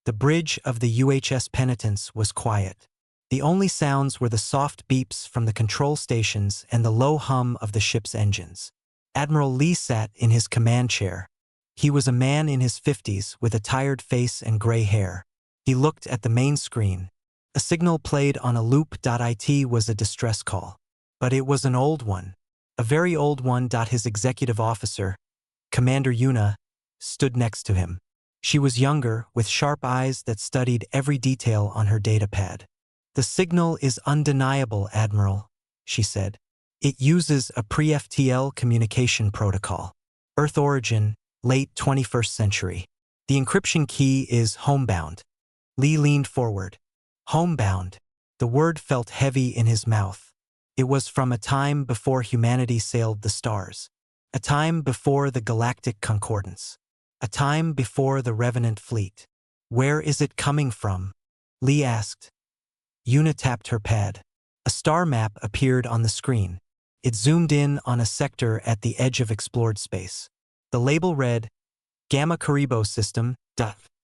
The bridge of the UHS Penitence was quiet. The only sounds were the soft beeps from the control stations and the low hum of the ship's engines. Admiral Lee sat in his command chair. He was a man in his 50s with a tired face and gray hair. He looked at the main screen. A signal played on a loop. It was a distress call. But it was an old one. A very old one. His executive officer, Commander Yuna, stood next to him. She was younger, with sharp eyes that studied every detail on her datapad. "The signal is undeniable, Admiral," she said. "It uses a pre-FTL communication protocol. Earth origin, late 21st century. The encryption key is homebound." Lee leaned forward. Homebound. The word felt heavy in his mouth. It was from a time before humanity sailed the stars. A time before the Galactic Concordance. A time before the Revenant fleet. "Where is it coming from?" Lee asked. Yuna tapped her pad. A star map appeared on the screen. It zoomed in on a sector at the edge of explored space. The label read, Gamma Caribou System.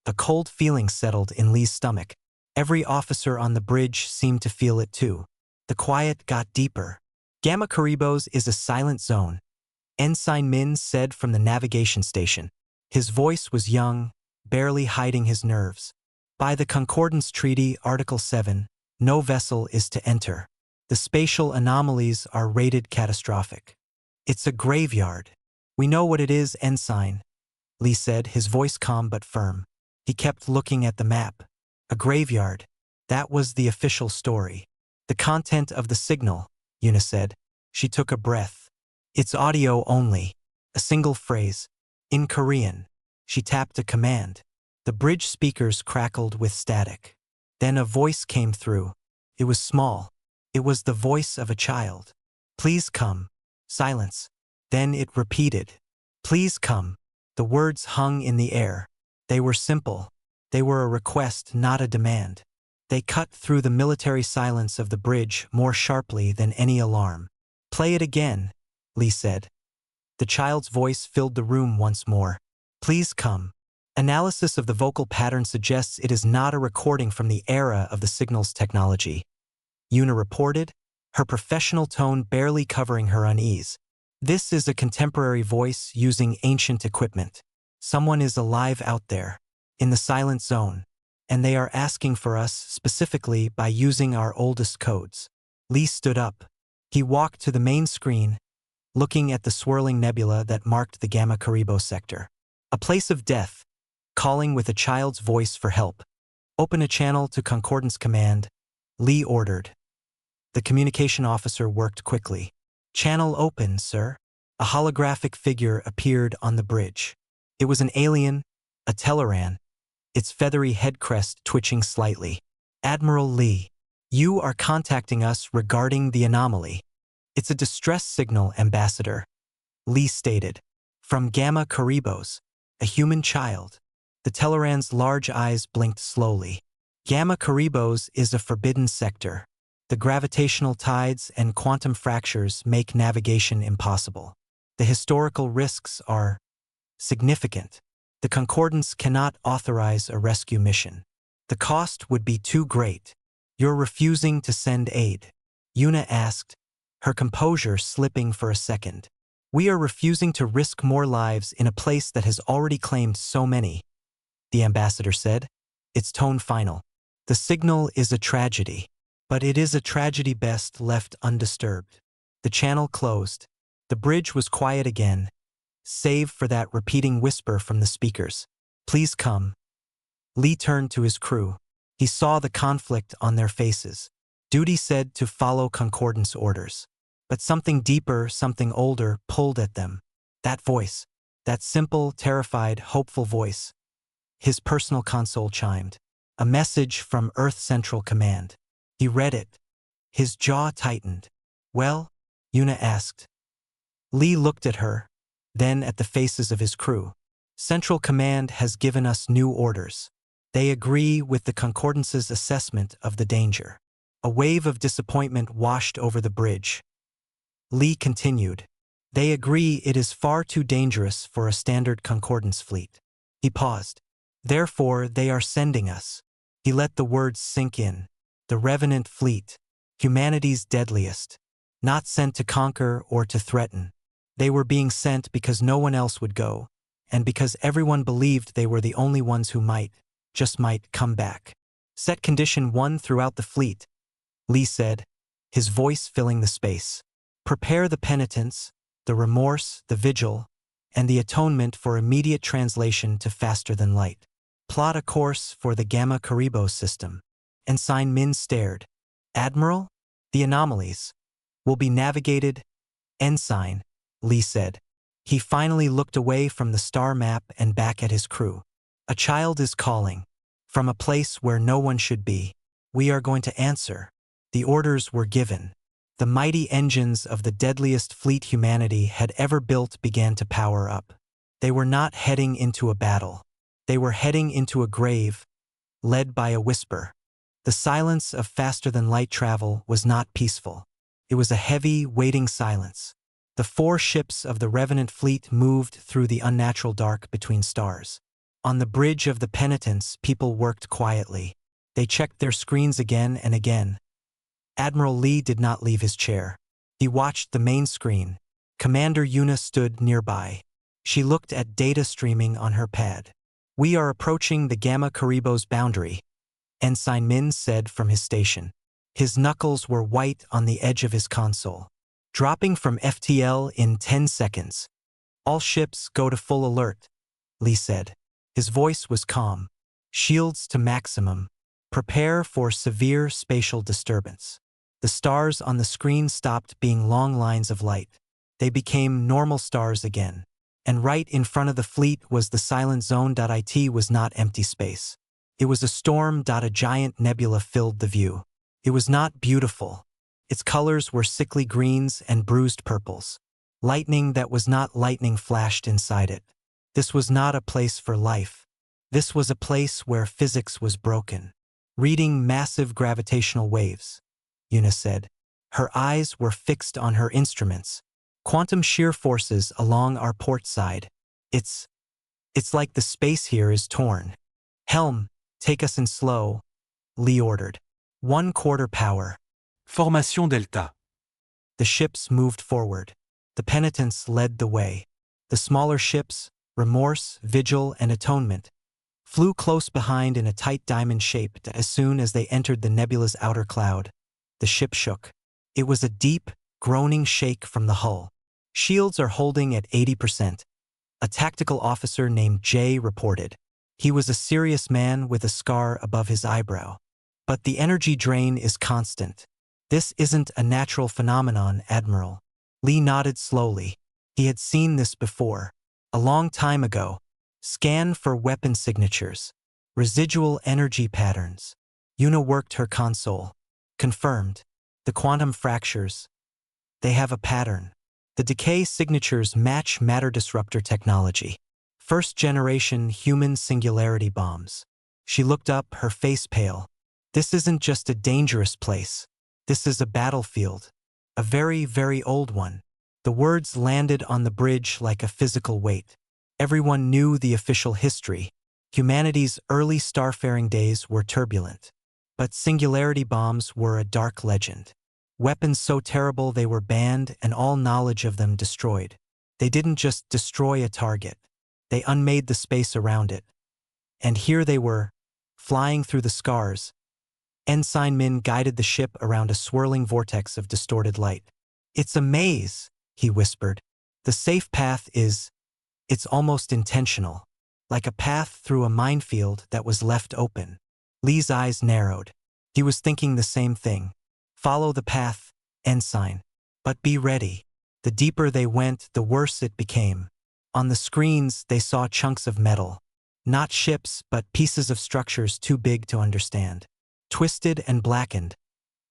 A cold feeling settled in Lee's stomach. Every officer on the bridge seemed to feel it too. The quiet got deeper. "Gamma Caribous is a silent zone," Ensign Min said from the navigation station. His voice was young, barely hiding his nerves. "By the Concordance Treaty, Article 7, no vessel is to enter. The spatial anomalies are rated catastrophic. It's a graveyard." "We know what it is, Ensign," Lee said, his voice calm but firm. He kept looking at the map. A graveyard. That was the official story. "The content of the signal," Yuna said. She took a breath. "It's audio only. A single phrase. In Korean." She tapped a command. The bridge speakers crackled with static. Then a voice came through. It was small. It was the voice of a child. "Please come." Silence. Then it repeated. "Please come." The words hung in the air. They were simple. They were a request, not a demand. They cut through the military silence of the bridge more sharply than any alarm. "Play it again," Lee said. The child's voice filled the room once more. "Please come." Analysis of the vocal pattern suggests it is not a recording from the era of the signal's technology, Yuna reported, her professional tone barely covering her unease. "This is a contemporary voice using ancient equipment. Someone is alive out there, in the silent zone, and they are asking for us specifically by using our oldest codes." Lee stood up. He walked to the main screen, looking at the swirling nebula that marked the Gamma Caribou sector. "A place of death, calling with a child's voice for help. Open a channel to Concordance Command," Lee ordered. The communication officer worked quickly. "Channel open, sir." A holographic figure appeared on the bridge. It was an alien, a Teleran, its feathery head crest twitching slightly. "Admiral Lee, you are contacting us regarding the anomaly." "It's a distress signal, Ambassador," Lee stated. "From Gamma Caribous, a human child." The Teleran's large eyes blinked slowly. "Gamma Caribous is a forbidden sector. The gravitational tides and quantum fractures make navigation impossible. The historical risks are significant. The Concordance cannot authorize a rescue mission. The cost would be too great. You're refusing to send aid?" Yuna asked, her composure slipping for a second. "We are refusing to risk more lives in a place that has already claimed so many," the ambassador said, its tone final. "The signal is a tragedy, but it is a tragedy best left undisturbed." The channel closed. The bridge was quiet again, save for that repeating whisper from the speakers. "Please come." Lee turned to his crew. He saw the conflict on their faces. Duty said to follow Concordance orders. But something deeper, something older, pulled at them. That voice. That simple, terrified, hopeful voice. His personal console chimed. A message from Earth Central Command. He read it. His jaw tightened. "Well?" Yuna asked. Lee looked at her, then at the faces of his crew. "Central Command has given us new orders. They agree with the Concordance's assessment of the danger." A wave of disappointment washed over the bridge. Lee continued. "They agree it is far too dangerous for a standard Concordance fleet." He paused. Therefore, they are sending us. He let the words sink in. The Revenant Fleet, humanity's deadliest, not sent to conquer or to threaten. They were being sent because no one else would go, and because everyone believed they were the only ones who might, just might, come back. Set condition 1 throughout the fleet, Lee said, his voice filling the space. Prepare the penitence, the remorse, the vigil, and the atonement for immediate translation to faster than light. Plot a course for the Gamma Caribou system. Ensign Min stared. Admiral? The anomalies will be navigated. Ensign, Lee said. He finally looked away from the star map and back at his crew. A child is calling. From a place where no one should be. We are going to answer. The orders were given. The mighty engines of the deadliest fleet humanity had ever built began to power up. They were not heading into a battle. They were heading into a grave, led by a whisper. The silence of faster-than-light travel was not peaceful. It was a heavy, waiting silence. The 4 ships of the Revenant Fleet moved through the unnatural dark between stars. On the bridge of the penitence, people worked quietly. They checked their screens again and again. Admiral Lee did not leave his chair. He watched the main screen. Commander Yuna stood nearby. She looked at data streaming on her pad. We are approaching the Gamma Caribou's boundary, Ensign Min said from his station. His knuckles were white on the edge of his console. Dropping from FTL in 10 seconds. All ships go to full alert, Lee said. His voice was calm. Shields to maximum. Prepare for severe spatial disturbance. The stars on the screen stopped being long lines of light. They became normal stars again. And right in front of the fleet was the silent zone. It was not empty space. It was a storm. A giant nebula filled the view. It was not beautiful. Its colors were sickly greens and bruised purples. Lightning that was not lightning flashed inside it. This was not a place for life. This was a place where physics was broken. Reading massive gravitational waves, Yuna said. Her eyes were fixed on her instruments. Quantum shear forces along our port side. It's like the space here is torn. Helm, take us in slow, Lee ordered. 1/4 power. Formation Delta. The ships moved forward. The penitence led the way. The smaller ships, Remorse, Vigil, and Atonement, flew close behind in a tight diamond shape. As soon as they entered the nebula's outer cloud, the ship shook. It was a deep, groaning shake from the hull. Shields are holding at 80%. A tactical officer named Jay reported. He was a serious man with a scar above his eyebrow. But the energy drain is constant. This isn't a natural phenomenon, Admiral. Lee nodded slowly. He had seen this before. A long time ago. Scan for weapon signatures. Residual energy patterns. Yuna worked her console. Confirmed. The quantum fractures. They have a pattern. The decay signatures match matter disruptor technology. First-generation human singularity bombs. She looked up, her face pale. This isn't just a dangerous place. This is a battlefield. A very, very old one. The words landed on the bridge like a physical weight. Everyone knew the official history. Humanity's early starfaring days were turbulent. But singularity bombs were a dark legend. Weapons so terrible they were banned and all knowledge of them destroyed. They didn't just destroy a target. They unmade the space around it. And here they were, flying through the scars. Ensign Min guided the ship around a swirling vortex of distorted light. It's a maze, he whispered. The safe path it's almost intentional. Like a path through a minefield that was left open. Lee's eyes narrowed. He was thinking the same thing. Follow the path, Ensign. But be ready. The deeper they went, the worse it became. On the screens, they saw chunks of metal. Not ships, but pieces of structures too big to understand. Twisted and blackened.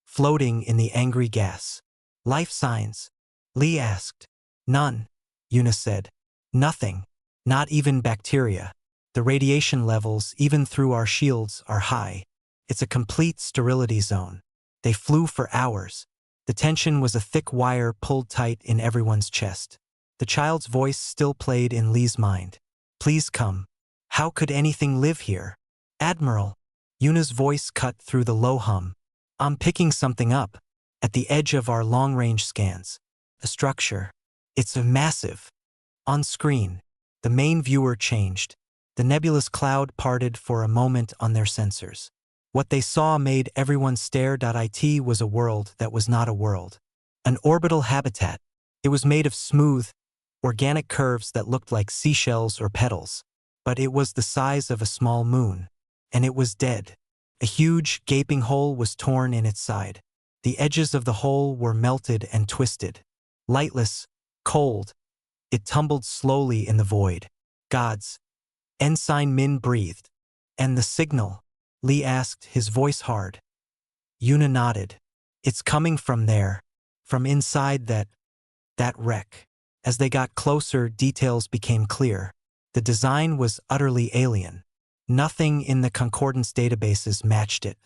Floating in the angry gas. Life signs? Lee asked. None, Yuna said. Nothing. Not even bacteria. The radiation levels, even through our shields, are high. It's a complete sterility zone. They flew for hours. The tension was a thick wire pulled tight in everyone's chest. The child's voice still played in Lee's mind. Please come. How could anything live here? Admiral. Yuna's voice cut through the low hum. I'm picking something up. At the edge of our long-range scans. A structure. It's a massive. On screen. The main viewer changed. The nebulous cloud parted for a moment on their sensors. What they saw made everyone stare. It was a world that was not a world. An orbital habitat. It was made of smooth, organic curves that looked like seashells or petals. But it was the size of a small moon. And it was dead. A huge, gaping hole was torn in its side. The edges of the hole were melted and twisted. Lightless, cold, it tumbled slowly in the void. Gods. Ensign Min breathed. And the signal? Lee asked, his voice hard. Yuna nodded. It's coming from there. From inside that wreck. As they got closer, details became clear. The design was utterly alien. Nothing in the concordance databases matched it.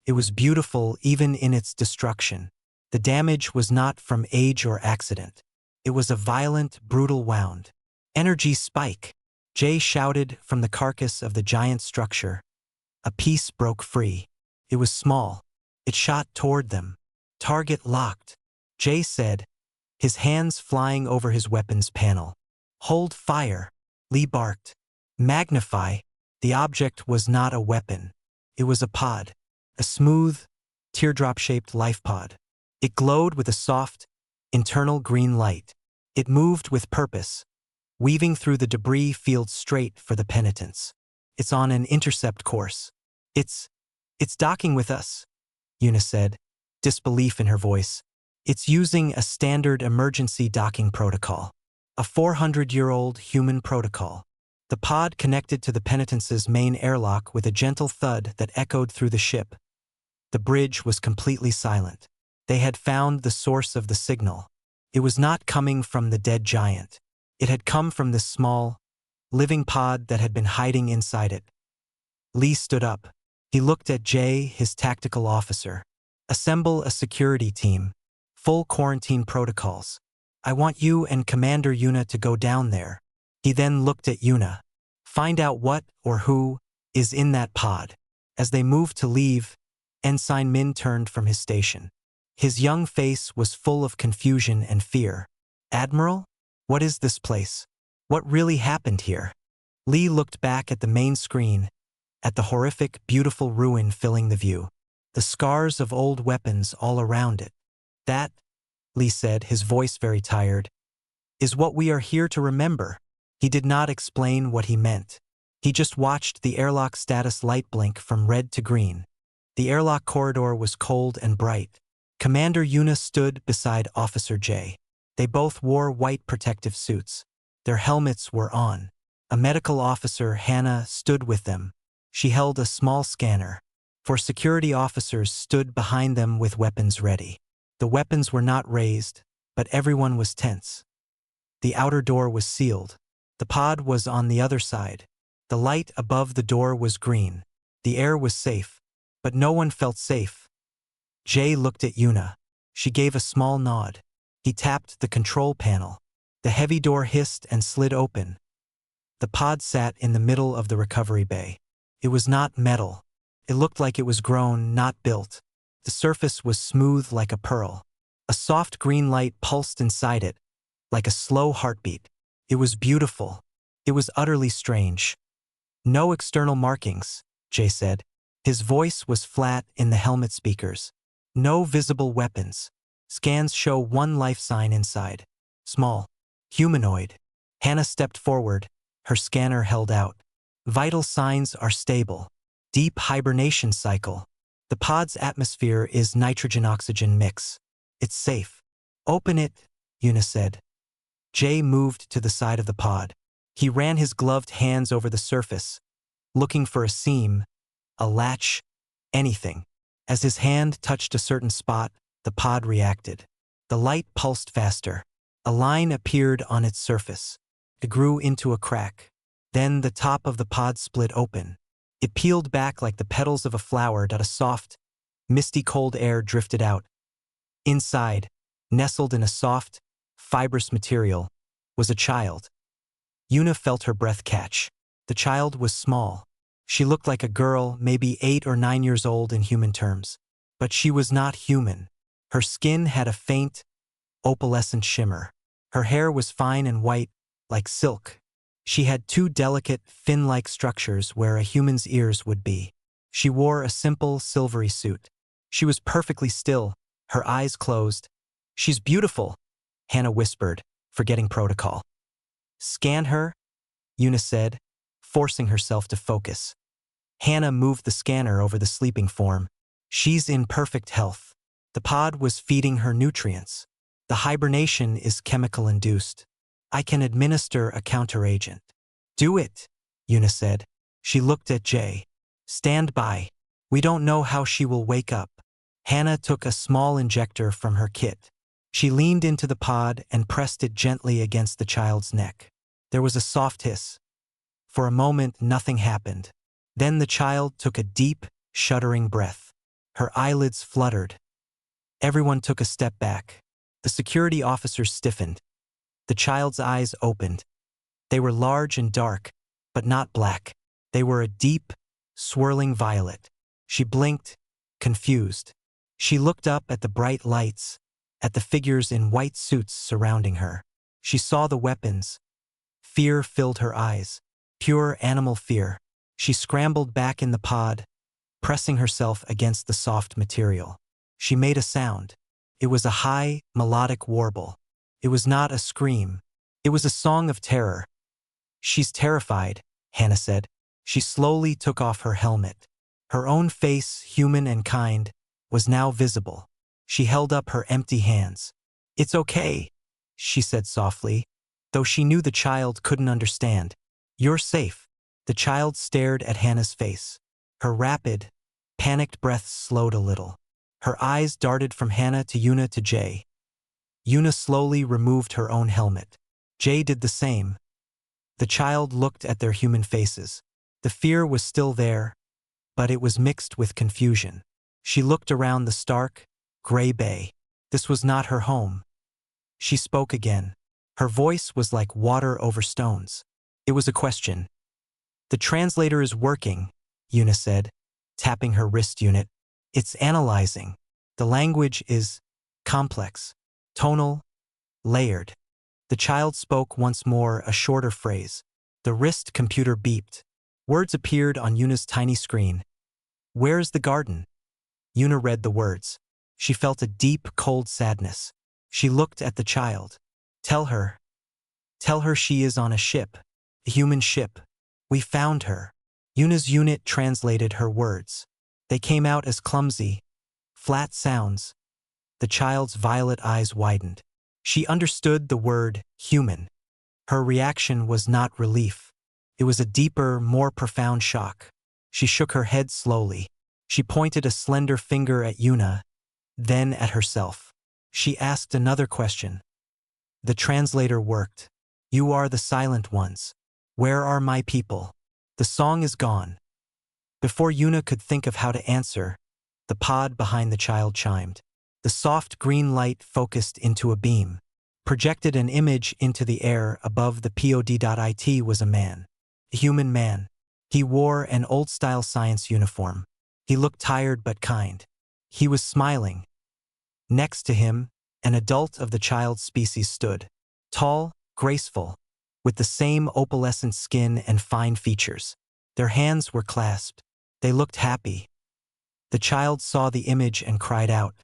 It was beautiful even in its destruction. The damage was not from age or accident. It was a violent, brutal wound. Energy spike. Jay shouted from the carcass of the giant structure. A piece broke free. It was small. It shot toward them. Target locked. Jay said, his hands flying over his weapons panel. Hold fire. Lee barked. Magnify. The object was not a weapon. It was a pod. A smooth, teardrop-shaped life pod. It glowed with a soft, internal green light. It moved with purpose, weaving through the debris field straight for the penitents. It's on an intercept course. It's docking with us, Yuna said, disbelief in her voice. It's using a standard emergency docking protocol. A 400-year-old human protocol. The pod connected to the penitence's main airlock with a gentle thud that echoed through the ship. The bridge was completely silent. They had found the source of the signal. It was not coming from the dead giant. It had come from this small, living pod that had been hiding inside it. Lee stood up. He looked at Jay, his tactical officer. Assemble a security team. Full quarantine protocols. I want you and Commander Yuna to go down there. He then looked at Yuna. Find out what or who is in that pod. As they moved to leave, Ensign Min turned from his station. His young face was full of confusion and fear. Admiral? What is this place? What really happened here? Lee looked back at the main screen, at the horrific, beautiful ruin filling the view. The scars of old weapons all around it. That, Lee said, his voice very tired, is what we are here to remember. He did not explain what he meant. He just watched the airlock status light blink from red to green. The airlock corridor was cold and bright. Commander Yuna stood beside Officer J. They both wore white protective suits. Their helmets were on. A medical officer, Hannah, stood with them. She held a small scanner. Four security officers stood behind them with weapons ready. The weapons were not raised, but everyone was tense. The outer door was sealed. The pod was on the other side. The light above the door was green. The air was safe, but no one felt safe. Jay looked at Yuna. She gave a small nod. He tapped the control panel. The heavy door hissed and slid open. The pod sat in the middle of the recovery bay. It was not metal. It looked like it was grown, not built. The surface was smooth like a pearl. A soft green light pulsed inside it, like a slow heartbeat. It was beautiful. It was utterly strange. No external markings, Jay said. His voice was flat in the helmet speakers. No visible weapons. Scans show one life sign inside. Small. Humanoid. Hannah stepped forward. Her scanner held out. Vital signs are stable. Deep hibernation cycle. The pod's atmosphere is nitrogen-oxygen mix. It's safe. Open it, Yuna said. Jay moved to the side of the pod. He ran his gloved hands over the surface, looking for a seam, a latch, anything. As his hand touched a certain spot, the pod reacted. The light pulsed faster. A line appeared on its surface. It grew into a crack. Then the top of the pod split open. It peeled back like the petals of a flower. A soft, misty cold air drifted out. Inside, nestled in a soft, fibrous material, was a child. Yuna felt her breath catch. The child was small. She looked like a girl, maybe 8 or 9 years old in human terms. But she was not human. Her skin had a faint, opalescent shimmer. Her hair was fine and white, like silk. She had 2 delicate, fin-like structures where a human's ears would be. She wore a simple, silvery suit. She was perfectly still, her eyes closed. "She's beautiful," Hannah whispered, forgetting protocol. "Scan her," Una said, forcing herself to focus. Hannah moved the scanner over the sleeping form. "She's in perfect health. The pod was feeding her nutrients. The hibernation is chemical-induced. I can administer a counteragent." "Do it," Una said. She looked at Jay. "Stand by. We don't know how she will wake up." Hannah took a small injector from her kit. She leaned into the pod and pressed it gently against the child's neck. There was a soft hiss. For a moment, nothing happened. Then the child took a deep, shuddering breath. Her eyelids fluttered. Everyone took a step back. The security officers stiffened. The child's eyes opened. They were large and dark, but not black. They were a deep, swirling violet. She blinked, confused. She looked up at the bright lights, at the figures in white suits surrounding her. She saw the weapons. Fear filled her eyes, pure animal fear. She scrambled back in the pod, pressing herself against the soft material. She made a sound. It was a high, melodic warble. It was not a scream. It was a song of terror. "She's terrified," Hannah said. She slowly took off her helmet. Her own face, human and kind, was now visible. She held up her empty hands. "It's okay," she said softly, though she knew the child couldn't understand. "You're safe." The child stared at Hannah's face. Her rapid, panicked breaths slowed a little. Her eyes darted from Hannah to Una to Jay. Una slowly removed her own helmet. Jay did the same. The child looked at their human faces. The fear was still there, but it was mixed with confusion. She looked around the stark, gray bay. This was not her home. She spoke again. Her voice was like water over stones. It was a question. "The translator is working," Una said, tapping her wrist unit. "It's analyzing. The language is complex, tonal, layered." The child spoke once more, a shorter phrase. The wrist computer beeped. Words appeared on Una's tiny screen. "Where's the garden?" Una read the words. She felt a deep, cold sadness. She looked at the child. Tell her she is on a ship. A human ship. We found her." Una's unit translated her words. They came out as clumsy, flat sounds. The child's violet eyes widened. She understood the word human. Her reaction was not relief. It was a deeper, more profound shock. She shook her head slowly. She pointed a slender finger at Una, then at herself. She asked another question. The translator worked. "You are the silent ones. Where are my people?" The song is gone. Before Una could think of how to answer, the pod behind the child chimed. The soft green light focused into a beam, projected an image into the air above the pod.it was a man. A human man. He wore an old-style science uniform. He looked tired but kind. He was smiling. Next to him, an adult of the child's species stood. Tall, graceful, with the same opalescent skin and fine features. Their hands were clasped. They looked happy. The child saw the image and cried out.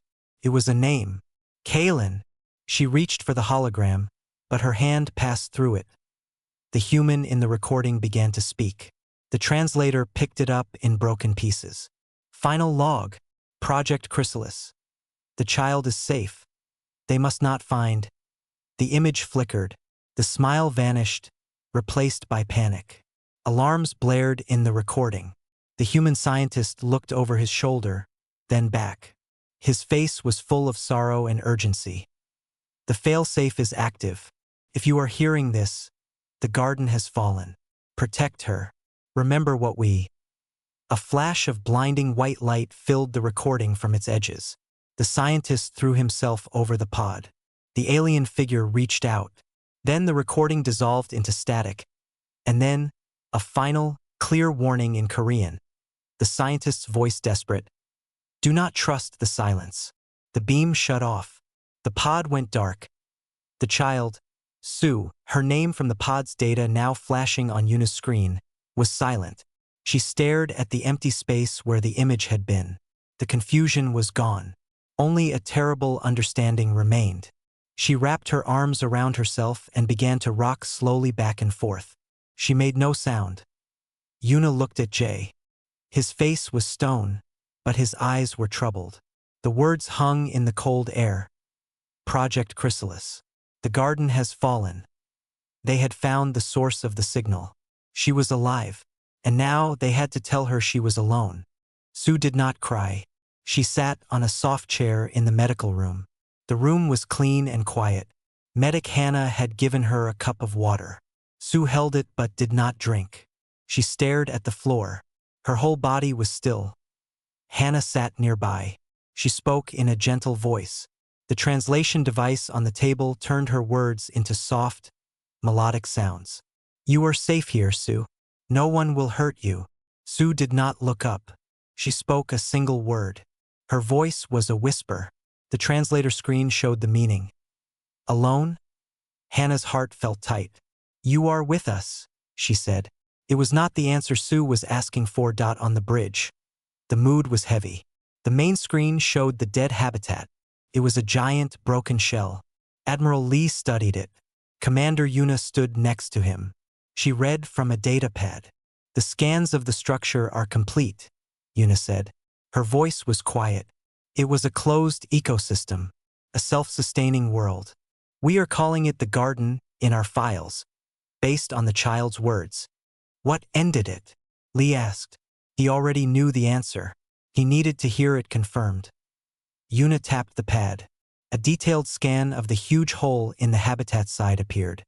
It was a name. Kaylin. She reached for the hologram, but her hand passed through it. The human in the recording began to speak. The translator picked it up in broken pieces. Final log. Project Chrysalis. The child is safe. They must not find. The image flickered. The smile vanished, replaced by panic. Alarms blared in the recording. The human scientist looked over his shoulder, then back. His face was full of sorrow and urgency. The failsafe is active. If you are hearing this, the garden has fallen. Protect her. Remember what we... A flash of blinding white light filled the recording from its edges. The scientist threw himself over the pod. The alien figure reached out. Then the recording dissolved into static. And then, A final, clear warning in Korean. The scientist's voice desperate. Do not trust the silence. The beam shut off. The pod went dark. The child, Sue, her name from the pod's data now flashing on Yuna's screen, was silent. She stared at the empty space where the image had been. The confusion was gone. Only a terrible understanding remained. She wrapped her arms around herself and began to rock slowly back and forth. She made no sound. Yuna looked at Jay. His face was stone, but his eyes were troubled. The words hung in the cold air. Project Chrysalis. The garden has fallen. They had found the source of the signal. She was alive, and now they had to tell her she was alone. Sue did not cry. She sat on a soft chair in the medical room. The room was clean and quiet. Medic Hannah had given her a cup of water. Sue held it but did not drink. She stared at the floor. Her whole body was still. Hannah sat nearby. She spoke in a gentle voice. The translation device on the table turned her words into soft, melodic sounds. You are safe here, Sue. No one will hurt you. Sue did not look up. She spoke a single word. Her voice was a whisper. The translator screen showed the meaning. Alone? Hannah's heart felt tight. You are with us, she said. It was not the answer Sue was asking for. On the bridge. The mood was heavy. The main screen showed the dead habitat. It was a giant, broken shell. Admiral Lee studied it. Commander Yuna stood next to him. She read from a datapad. The scans of the structure are complete, Yuna said. Her voice was quiet. It was a closed ecosystem, a self-sustaining world. We are calling it the garden in our files, based on the child's words. What ended it? Lee asked. He already knew the answer. He needed to hear it confirmed. Yuna tapped the pad. A detailed scan of the huge hole in the habitat side appeared.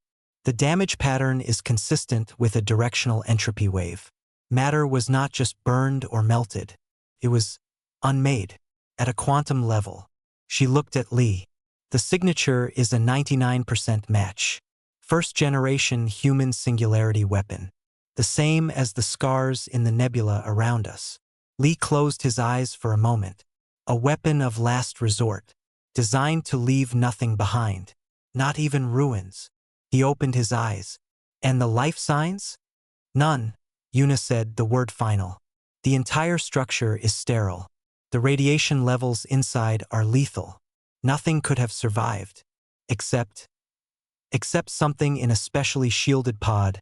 The damage pattern is consistent with a directional entropy wave. Matter was not just burned or melted. It was unmade, at a quantum level. She looked at Lee. The signature is a 99% match. First-generation human singularity weapon. The same as the scars in the nebula around us. Lee closed his eyes for a moment. A weapon of last resort, designed to leave nothing behind, not even ruins. He opened his eyes. And the life signs? None, Yuna said, the word final. The entire structure is sterile. The radiation levels inside are lethal. Nothing could have survived. Except something in a specially shielded pod.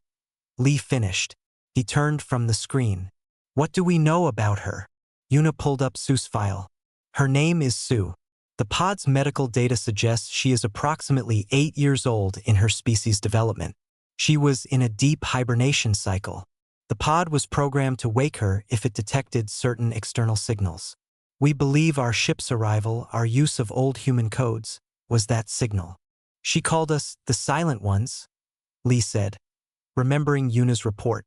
Lee finished. He turned from the screen. What do we know about her? Yuna pulled up Sue's file. Her name is Sue. The pod's medical data suggests she is approximately 8 years old in her species development. She was in a deep hibernation cycle. The pod was programmed to wake her if it detected certain external signals. We believe our ship's arrival, our use of old human codes, was that signal. She called us the Silent Ones, Lee said, remembering Yuna's report.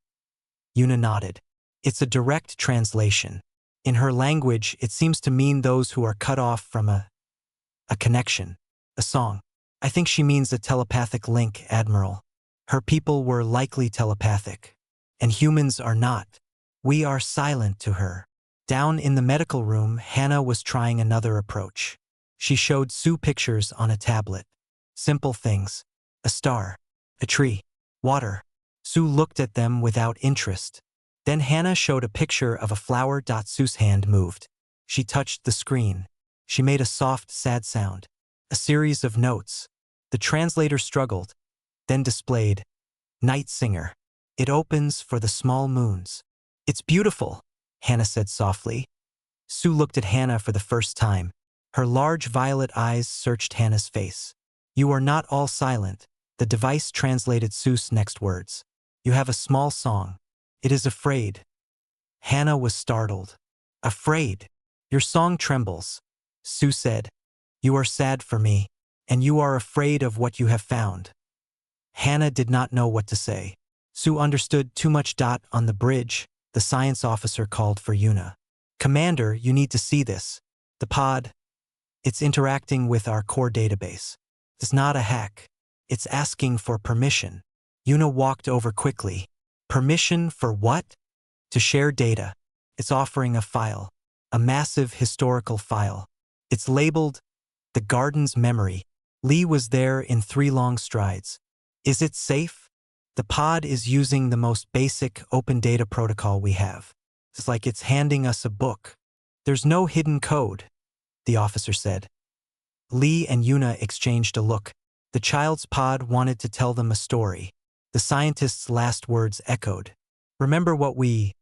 Yuna nodded. It's a direct translation. In her language, it seems to mean those who are cut off from a connection, a song. I think she means a telepathic link, Admiral. Her people were likely telepathic, and humans are not. We are silent to her. Down in the medical room, Hannah was trying another approach. She showed Sue pictures on a tablet. Simple things. A star, a tree, water. Sue looked at them without interest. Then Hannah showed a picture of a flower. Sue's hand moved. She touched the screen. She made a soft, sad sound. A series of notes. The translator struggled, then displayed, Night Singer. It opens for the small moons. It's beautiful, Hannah said softly. Sue looked at Hannah for the first time. Her large violet eyes searched Hannah's face. You are not all silent, the device translated Sue's next words. You have a small song. It is afraid. Hannah was startled. Afraid. Your song trembles. Sue said. You are sad for me, and you are afraid of what you have found. Hannah did not know what to say. Sue understood too much. On the bridge, the science officer called for Yuna. Commander, you need to see this. The pod. It's interacting with our core database. It's not a hack. It's asking for permission. Yuna walked over quickly. Permission for what? To share data. It's offering a file. A massive historical file. It's labeled The Garden's Memory. Lee was there in 3 long strides. Is it safe? The pod is using the most basic open data protocol we have. It's like it's handing us a book. There's no hidden code, the officer said. Lee and Yuna exchanged a look. The child's pod wanted to tell them a story. The scientist's last words echoed. Remember what we...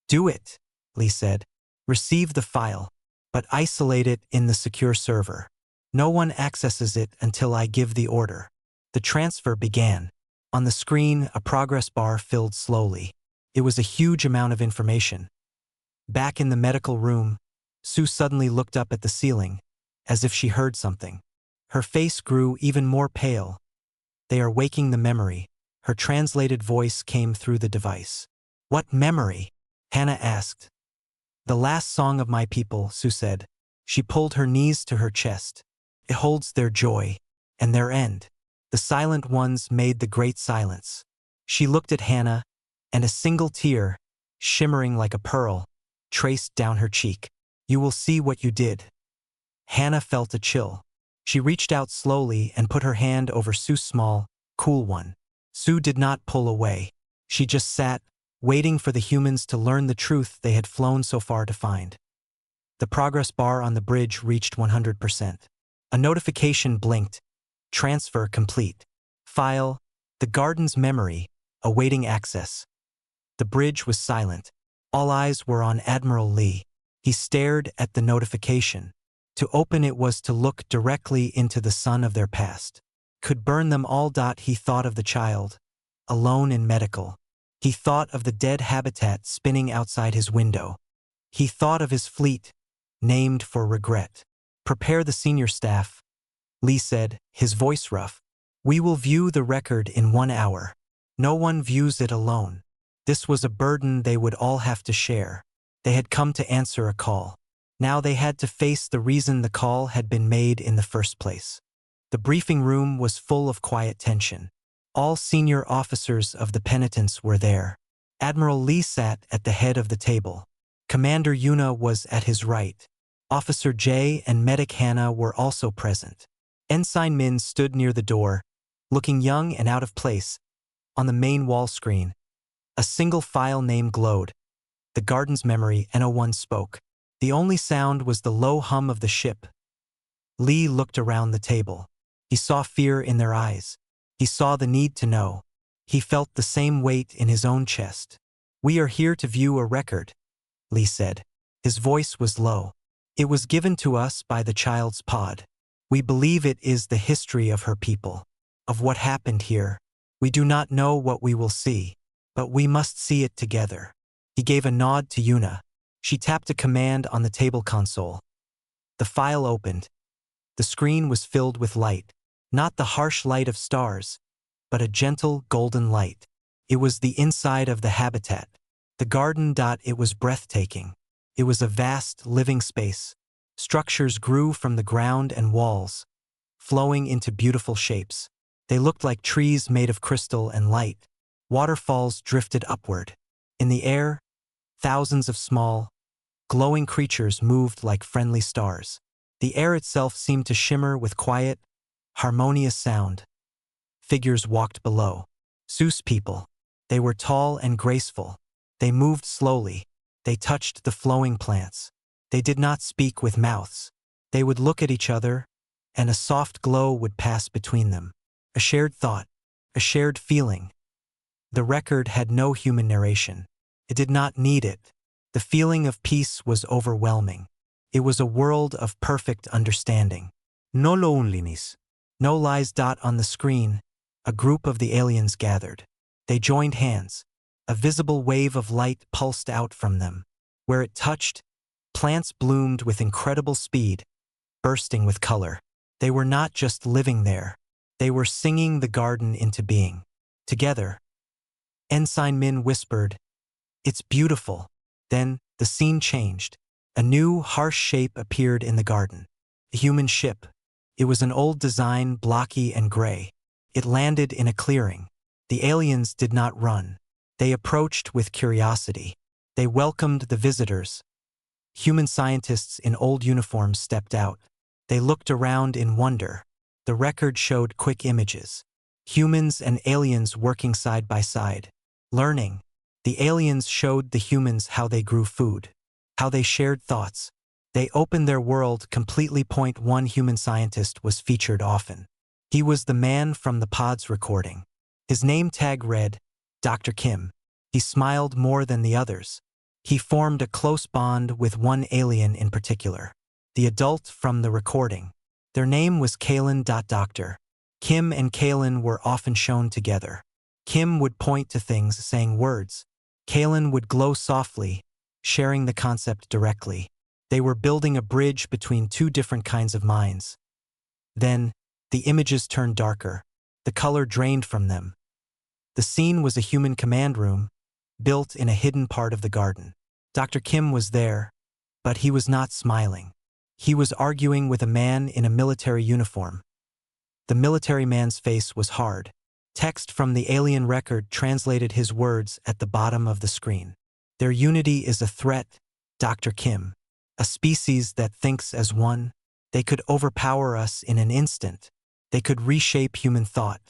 Do it, Lee said. Receive the file, but isolate it in the secure server. No one accesses it until I give the order. The transfer began. On the screen, a progress bar filled slowly. It was a huge amount of information. Back in the medical room, Sue suddenly looked up at the ceiling, as if she heard something. Her face grew even more pale. They are waking the memory. Her translated voice came through the device. What memory? Hannah asked. The last song of my people, Sue said. She pulled her knees to her chest. It holds their joy and their end. The silent ones made the great silence. She looked at Hannah, and a single tear, shimmering like a pearl, traced down her cheek. You will see what you did. Hannah felt a chill. She reached out slowly and put her hand over Sue's small, cool one. Sue did not pull away. She just sat, waiting for the humans to learn the truth they had flown so far to find. The progress bar on the bridge reached 100%. A notification blinked. Transfer complete. File, The Garden's Memory, awaiting access. The bridge was silent. All eyes were on Admiral Lee. He stared at the notification. To open it was to look directly into the sun of their past. Could burn them all. He thought of the child, alone in medical. He thought of the dead habitat spinning outside his window. He thought of his fleet, named for regret. Prepare the senior staff, Lee said, his voice rough. We will view the record in 1 hour. No one views it alone. This was a burden they would all have to share. They had come to answer a call. Now they had to face the reason the call had been made in the first place. The briefing room was full of quiet tension. All senior officers of the penitents were there. Admiral Lee sat at the head of the table. Commander Yuna was at his right. Officer Jay and Medic Hannah were also present. Ensign Min stood near the door, looking young and out of place. On the main wall screen, a single file name glowed. The Garden's Memory. N01 spoke. The only sound was the low hum of the ship. Lee looked around the table. He saw fear in their eyes. He saw the need to know. He felt the same weight in his own chest. We are here to view a record, Lee said. His voice was low. It was given to us by the child's pod. We believe it is the history of her people, of what happened here. We do not know what we will see, but we must see it together. He gave a nod to Yuna. She tapped a command on the table console. The file opened. The screen was filled with light. Not the harsh light of stars, but a gentle golden light. It was the inside of the habitat. The garden. It was breathtaking. It was a vast, living space. Structures grew from the ground and walls, flowing into beautiful shapes. They looked like trees made of crystal and light. Waterfalls drifted upward. In the air, thousands of small, glowing creatures moved like friendly stars. The air itself seemed to shimmer with quiet, harmonious sound. Figures walked below. Seuss people. They were tall and graceful. They moved slowly. They touched the flowing plants. They did not speak with mouths. They would look at each other, and a soft glow would pass between them. A shared thought, a shared feeling. The record had no human narration. It did not need it. The feeling of peace was overwhelming. It was a world of perfect understanding. No loneliness. No lies. On the screen, a group of the aliens gathered. They joined hands. A visible wave of light pulsed out from them. Where it touched, plants bloomed with incredible speed, bursting with color. They were not just living there. They were singing the garden into being. Together. Ensign Min whispered, "It's beautiful." Then, the scene changed. A new, harsh shape appeared in the garden. A human ship. It was an old design, blocky and gray. It landed in a clearing. The aliens did not run. They approached with curiosity. They welcomed the visitors. Human scientists in old uniforms stepped out. They looked around in wonder. The record showed quick images. Humans and aliens working side by side. Learning. The aliens showed the humans how they grew food, how they shared thoughts. They opened their world completely. One human scientist was featured often. He was the man from the pod's recording. His name tag read, Dr. Kim. He smiled more than the others. He formed a close bond with one alien in particular, the adult from the recording. Their name was Kalen. Dr. Kim and Kalen were often shown together. Kim would point to things, saying words. Kalen would glow softly, sharing the concept directly. They were building a bridge between two different kinds of minds. Then, the images turned darker. The color drained from them. The scene was a human command room, built in a hidden part of the garden. Dr. Kim was there, but he was not smiling. He was arguing with a man in a military uniform. The military man's face was hard. Text from the alien record translated his words at the bottom of the screen. Their unity is a threat, Dr. Kim. A species that thinks as one. They could overpower us in an instant. They could reshape human thought.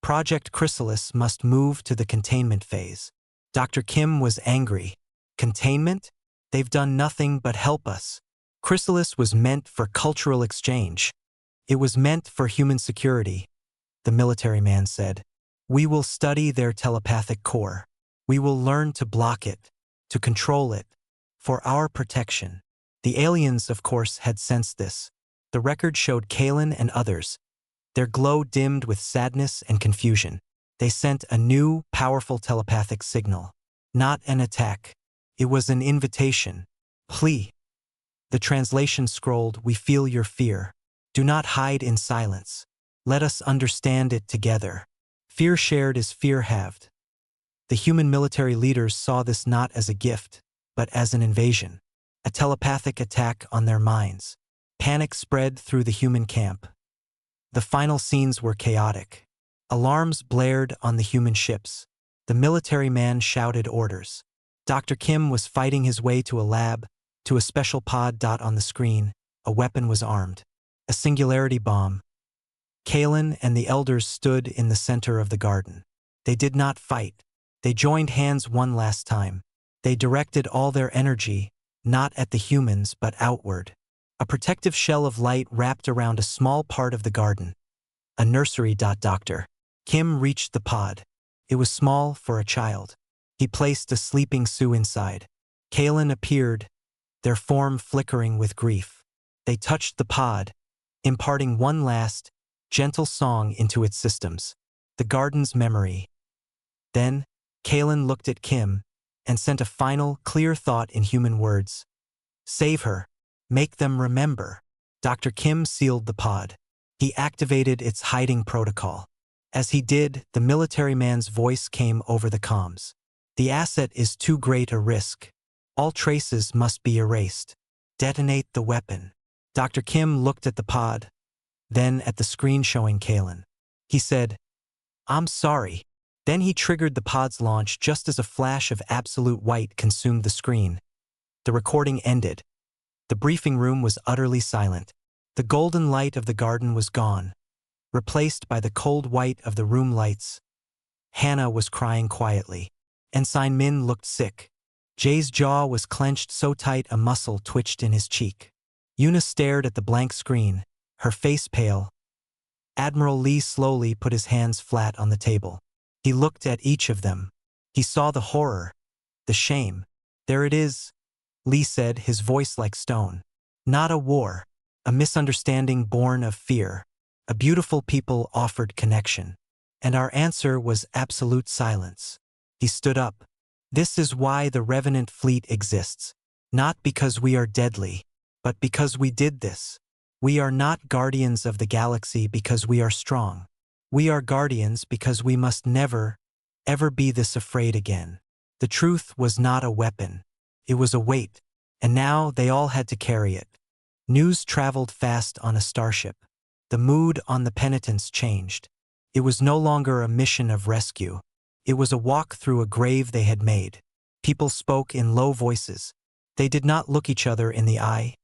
Project Chrysalis must move to the containment phase. Dr. Kim was angry. Containment? They've done nothing but help us. Chrysalis was meant for cultural exchange. It was meant for human security, the military man said. We will study their telepathic core. We will learn to block it, to control it, for our protection. The aliens, of course, had sensed this. The record showed Kalen and others. Their glow dimmed with sadness and confusion. They sent a new, powerful telepathic signal. Not an attack. It was an invitation. Plea. The translation scrolled, We feel your fear. Do not hide in silence. Let us understand it together. Fear shared is fear halved. The human military leaders saw this not as a gift, but as an invasion. A telepathic attack on their minds. Panic spread through the human camp. The final scenes were chaotic. Alarms blared on the human ships. The military man shouted orders. Dr. Kim was fighting his way to a lab, to a special pod. On the screen, a weapon was armed. A singularity bomb. Kalen and the elders stood in the center of the garden. They did not fight. They joined hands one last time. They directed all their energy, not at the humans but outward. A protective shell of light wrapped around a small part of the garden. A nursery. Dr. Kim reached the pod. It was small for a child. He placed a sleeping Sue inside. Kalen appeared, their form flickering with grief. They touched the pod, imparting one last, gentle song into its systems. The garden's memory. Then, Kalen looked at Kim and sent a final, clear thought in human words. Save her. Make them remember. Dr. Kim sealed the pod. He activated its hiding protocol. As he did, the military man's voice came over the comms. The asset is too great a risk. All traces must be erased. Detonate the weapon. Dr. Kim looked at the pod, then at the screen showing Kalen. He said, I'm sorry. Then he triggered the pod's launch just as a flash of absolute white consumed the screen. The recording ended. The briefing room was utterly silent. The golden light of the garden was gone, replaced by the cold white of the room lights. Hannah was crying quietly. Ensign Min looked sick. Jay's jaw was clenched so tight a muscle twitched in his cheek. Yuna stared at the blank screen, her face pale. Admiral Lee slowly put his hands flat on the table. He looked at each of them. He saw the horror, the shame. There it is, Lee said, his voice like stone. Not a war, a misunderstanding born of fear. A beautiful people offered connection. And our answer was absolute silence. He stood up. This is why the Revenant fleet exists. Not because we are deadly, but because we did this. We are not guardians of the galaxy because we are strong. We are guardians because we must never, ever be this afraid again. The truth was not a weapon. It was a weight, and now they all had to carry it. News traveled fast on a starship. The mood on the penitents changed. It was no longer a mission of rescue. It was a walk through a grave they had made. People spoke in low voices. They did not look each other in the eye.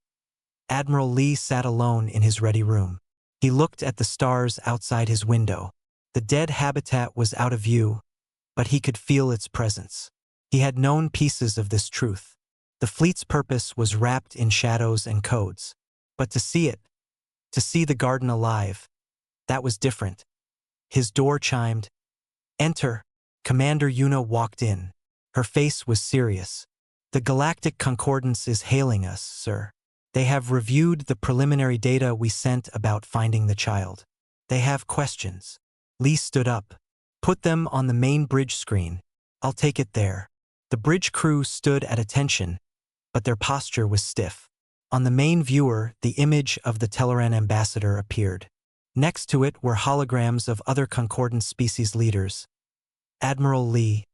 Admiral Lee sat alone in his ready room. He looked at the stars outside his window. The dead habitat was out of view, but he could feel its presence. He had known pieces of this truth. The fleet's purpose was wrapped in shadows and codes. But to see it, to see the garden alive, that was different. His door chimed. "Enter." Commander Yuna walked in. Her face was serious. "The Galactic Concordance is hailing us, sir. They have reviewed the preliminary data we sent about finding the child. They have questions." Lee stood up. "Put them on the main bridge screen. I'll take it there." The bridge crew stood at attention, but their posture was stiff. On the main viewer, the image of the Teleran ambassador appeared. Next to it were holograms of other Concordance species leaders. "Admiral Lee,"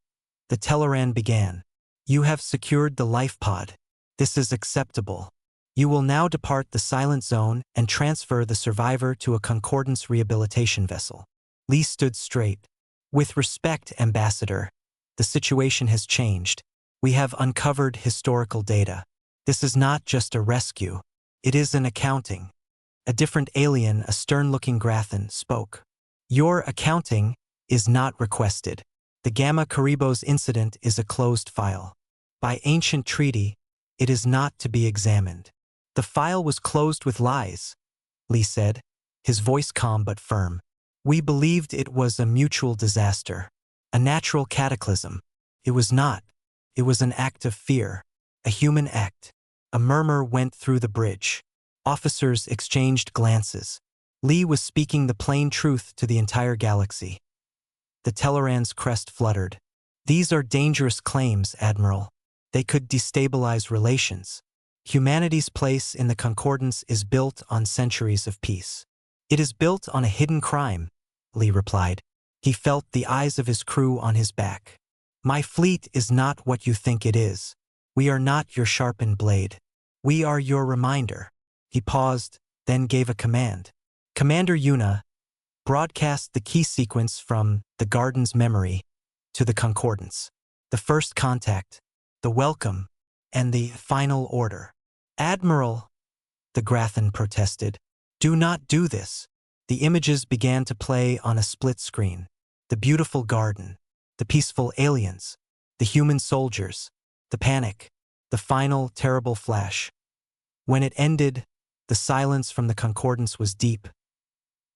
the Teleran began, "you have secured the life pod. This is acceptable. You will now depart the silent zone and transfer the survivor to a Concordance rehabilitation vessel." Lee stood straight. "With respect, Ambassador, the situation has changed. We have uncovered historical data. This is not just a rescue. It is an accounting." A different alien, a stern-looking Grathan, spoke. "Your accounting is not requested. The Gamma Caribos incident is a closed file. By ancient treaty, it is not to be examined." "The file was closed with lies," Lee said, his voice calm but firm. "We believed it was a mutual disaster, a natural cataclysm. It was not. It was an act of fear, a human act." A murmur went through the bridge. Officers exchanged glances. Lee was speaking the plain truth to the entire galaxy. The Teleran's crest fluttered. "These are dangerous claims, Admiral. They could destabilize relations. Humanity's place in the Concordance is built on centuries of peace." "It is built on a hidden crime," Lee replied. He felt the eyes of his crew on his back. "My fleet is not what you think it is. We are not your sharpened blade. We are your reminder." He paused, then gave a command. "Commander Yuna, broadcast the key sequence from the Garden's memory to the Concordance. The first contact, the welcome, and the final order." "Admiral," the Grathan protested, "do not do this." The images began to play on a split screen. The beautiful garden, the peaceful aliens, the human soldiers, the panic, the final terrible flash. When it ended, the silence from the Concordance was deep.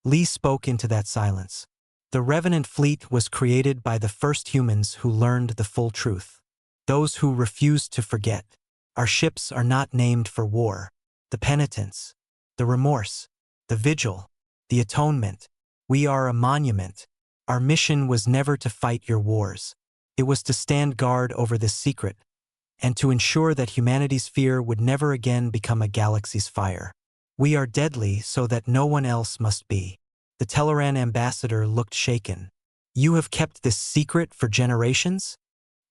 Lee spoke into that silence. "The Revenant fleet was created by the first humans who learned the full truth. Those who refused to forget. Our ships are not named for war. The penitence, the remorse, the vigil, the atonement. We are a monument. Our mission was never to fight your wars. It was to stand guard over this secret, and to ensure that humanity's fear would never again become a galaxy's fire. We are deadly so that no one else must be." The Teleran ambassador looked shaken. "You have kept this secret for generations?"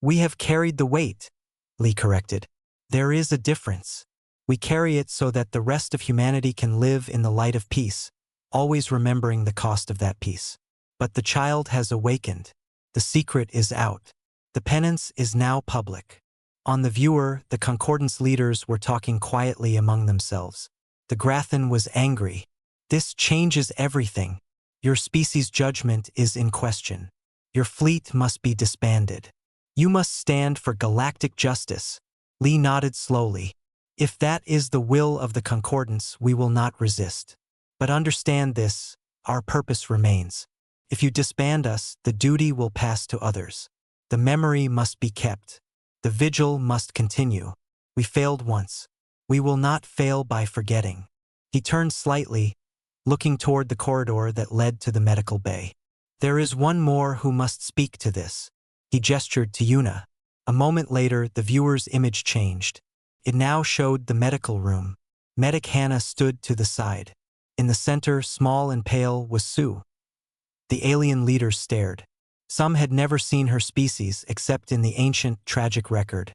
"We have carried the weight," Lee corrected. "There is a difference. We carry it so that the rest of humanity can live in the light of peace, always remembering the cost of that peace. But the child has awakened. The secret is out. The penance is now public." On the viewer, the Concordance leaders were talking quietly among themselves. The Grathan was angry. "This changes everything. Your species' judgment is in question. Your fleet must be disbanded. You must stand for galactic justice." Lee nodded slowly. "If that is the will of the Concordance, we will not resist. But understand this, our purpose remains. If you disband us, the duty will pass to others. The memory must be kept. The vigil must continue. We failed once. We will not fail by forgetting." He turned slightly, looking toward the corridor that led to the medical bay. "There is one more who must speak to this." He gestured to Yuna. A moment later, the viewer's image changed. It now showed the medical room. Medic Hannah stood to the side. In the center, small and pale, was Sue. The alien leaders stared. Some had never seen her species except in the ancient, tragic record.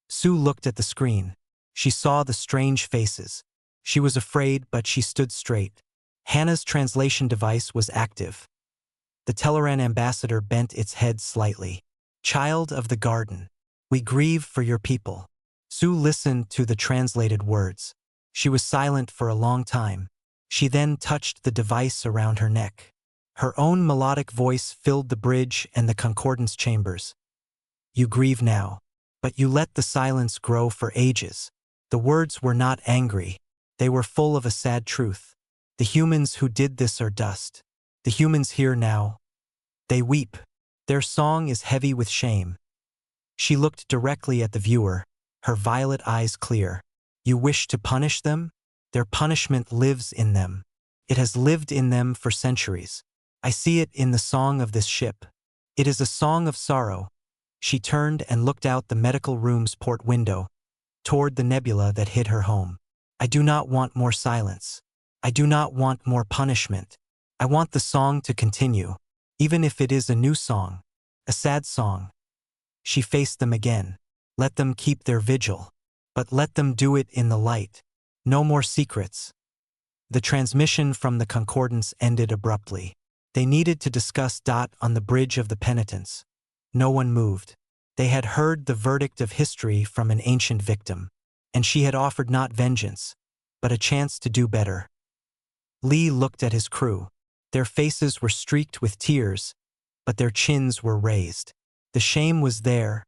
Sue looked at the screen. She saw the strange faces. She was afraid, but she stood straight. Hannah's translation device was active. The Teleran ambassador bent its head slightly. Child of the garden, we grieve for your people. Sue listened to the translated words. She was silent for a long time. She then touched the device around her neck. Her own melodic voice filled the bridge and the concordance chambers. You grieve now, but you let the silence grow for ages. The words were not angry. They were full of a sad truth. The humans who did this are dust. The humans here now, they weep. Their song is heavy with shame. She looked directly at the viewer, her violet eyes clear. You wish to punish them? Their punishment lives in them. It has lived in them for centuries. I see it in the song of this ship. It is a song of sorrow. She turned and looked out the medical room's port window, toward the nebula that hid her home. I do not want more silence. I do not want more punishment. I want the song to continue, even if it is a new song, a sad song. She faced them again. Let them keep their vigil, but let them do it in the light. No more secrets. The transmission from the concordance ended abruptly. They needed to discuss on the bridge of the penitents. No one moved. They had heard the verdict of history from an ancient victim, and she had offered not vengeance, but a chance to do better. Lee looked at his crew. Their faces were streaked with tears, but their chins were raised. The shame was there,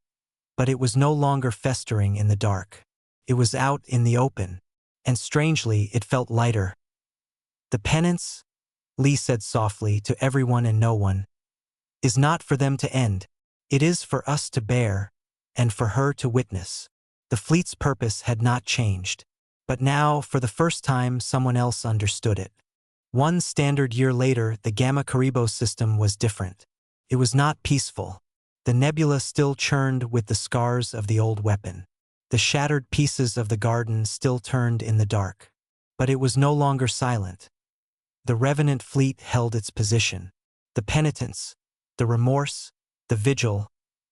but it was no longer festering in the dark. It was out in the open, and strangely it felt lighter. The penance, Lee said softly to everyone and no one, is not for them to end. It is for us to bear, and for her to witness. The fleet's purpose had not changed, but now, for the first time, someone else understood it. One standard year later, the Gamma Caribou system was different. It was not peaceful. The nebula still churned with the scars of the old weapon. The shattered pieces of the garden still turned in the dark. But it was no longer silent. The Revenant fleet held its position. The penitence, the remorse, the vigil,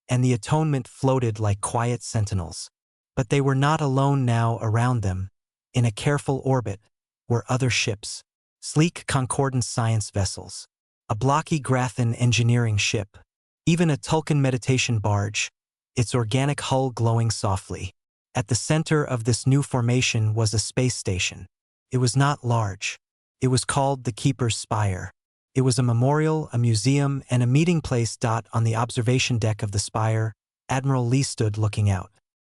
and the atonement floated like quiet sentinels. But they were not alone now. Around them, in a careful orbit, were other ships, sleek concordance science vessels, a blocky Grathan engineering ship, even a Tulkan meditation barge, its organic hull glowing softly. At the center of this new formation was a space station. It was not large. It was called the Keeper's Spire. It was a memorial, a museum, and a meeting place. On the observation deck of the spire, Admiral Lee stood looking out.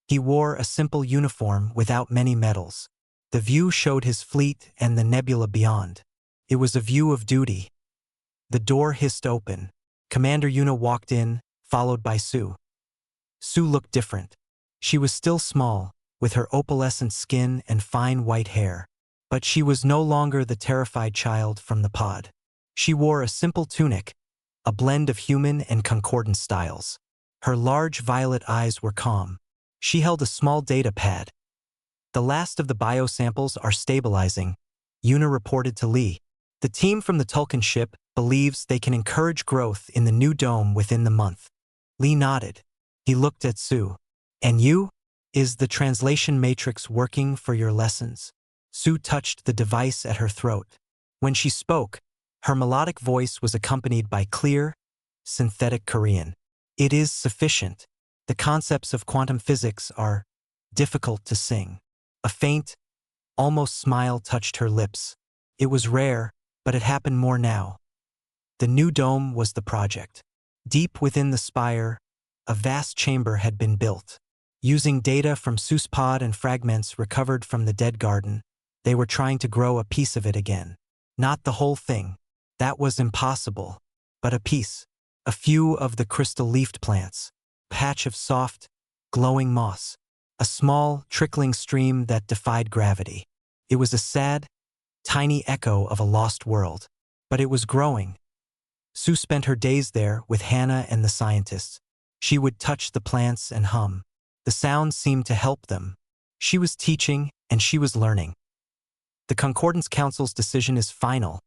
He wore a simple uniform without many medals. The view showed his fleet and the nebula beyond. It was a view of duty. The door hissed open. Commander Yuna walked in, followed by Sue. Sue looked different. She was still small, with her opalescent skin and fine white hair. But she was no longer the terrified child from the pod. She wore a simple tunic, a blend of human and concordant styles. Her large violet eyes were calm. She held a small data pad. The last of the biosamples are stabilizing, Yuna reported to Lee. The team from the Tulkan ship believes they can encourage growth in the new dome within the month. Lee nodded. He looked at Sue. And you? Is the translation matrix working for your lessons? Sue touched the device at her throat. When she spoke, her melodic voice was accompanied by clear, synthetic Korean. It is sufficient. The concepts of quantum physics are difficult to sing. A faint, almost smile touched her lips. It was rare, but it happened more now. The new dome was the project. Deep within the spire, a vast chamber had been built. Using data from Sue's pod and fragments recovered from the dead garden, they were trying to grow a piece of it again. Not the whole thing. That was impossible. But a piece. A few of the crystal-leafed plants. A patch of soft, glowing moss. A small, trickling stream that defied gravity. It was a sad, tiny echo of a lost world. But it was growing. Sue spent her days there with Hannah and the scientists. She would touch the plants and hum. The sound seemed to help them. She was teaching, and she was learning. The Concordance Council's decision is final,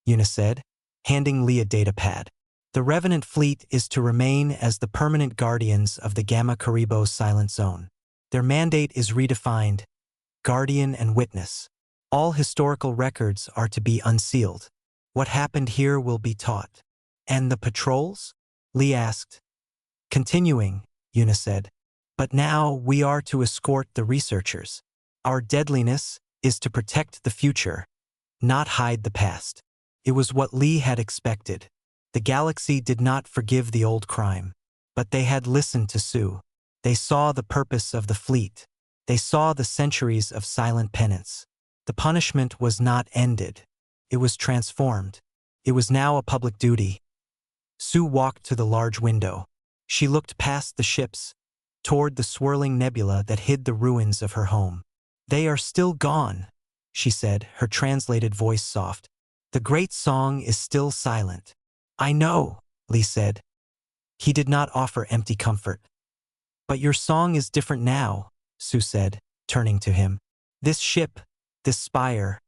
Yuna said, handing Lee a data pad. The Revenant fleet is to remain as the permanent guardians of the Gamma Caribou Silent Zone. Their mandate is redefined, guardian and witness. All historical records are to be unsealed. What happened here will be taught. And the patrols? Lee asked. Continuing, Una said. But now we are to escort the researchers. Our deadliness is to protect the future, not hide the past. It was what Lee had expected. The galaxy did not forgive the old crime. But they had listened to Sue. They saw the purpose of the fleet. They saw the centuries of silent penance. The punishment was not ended. It was transformed. It was now a public duty. Sue walked to the large window. She looked past the ships, toward the swirling nebula that hid the ruins of her home. They are still gone, she said, her translated voice soft. The great song is still silent. I know, Lee said. He did not offer empty comfort. But your song is different now, Sue said, turning to him. This ship, this spire,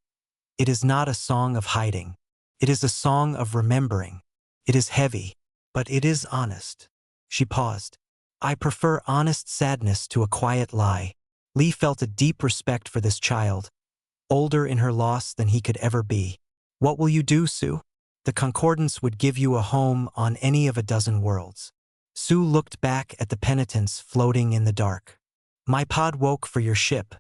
it is not a song of hiding. It is a song of remembering. It is heavy, but it is honest. She paused. I prefer honest sadness to a quiet lie. Lee felt a deep respect for this child, older in her loss than he could ever be. What will you do, Sue? The Concordance would give you a home on any of a dozen worlds. Sue looked back at the penitents floating in the dark. My pod woke for your ship.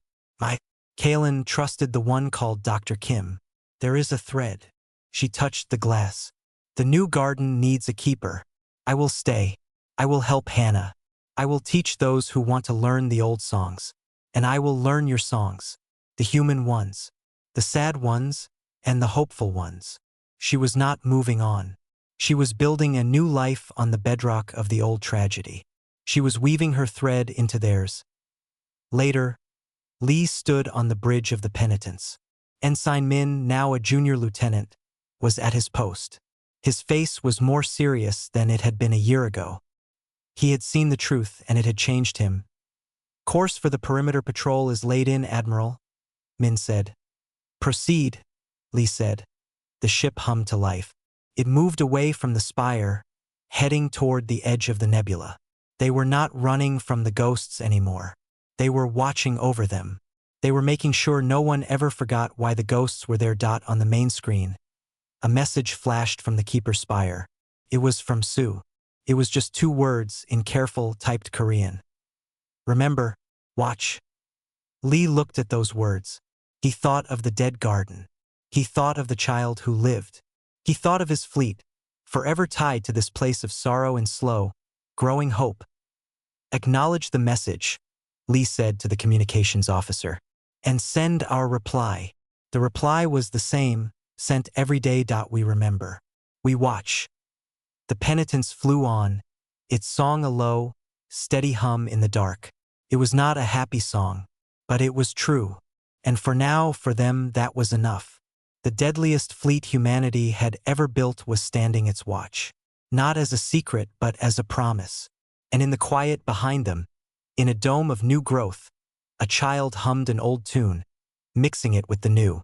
Kalen trusted the one called Dr. Kim. There is a thread. She touched the glass. The new garden needs a keeper. I will stay. I will help Hannah. I will teach those who want to learn the old songs. And I will learn your songs. The human ones. The sad ones. And the hopeful ones. She was not moving on. She was building a new life on the bedrock of the old tragedy. She was weaving her thread into theirs. Later, Lee stood on the bridge of the penitents. Ensign Min, now a junior lieutenant, was at his post. His face was more serious than it had been a year ago. He had seen the truth, and it had changed him. Course for the perimeter patrol is laid in, Admiral, Min said. Proceed, Lee said. The ship hummed to life. It moved away from the spire, heading toward the edge of the nebula. They were not running from the ghosts anymore. They were watching over them. They were making sure no one ever forgot why the ghosts were there. On the main screen, a message flashed from the Keeper's spire. It was from Sue. It was just 2 words in careful, typed Korean. Remember, watch. Lee looked at those words. He thought of the dead garden. He thought of the child who lived. He thought of his fleet, forever tied to this place of sorrow and slow, growing hope. Acknowledge the message, Lee said to the communications officer, and send our reply. The reply was the same, sent every day. We remember. We watch. The penitents flew on, its song a low, steady hum in the dark. It was not a happy song, but it was true. And for now, for them, that was enough. The deadliest fleet humanity had ever built was standing its watch. Not as a secret, but as a promise. And in the quiet behind them, in a dome of new growth, a child hummed an old tune, mixing it with the new.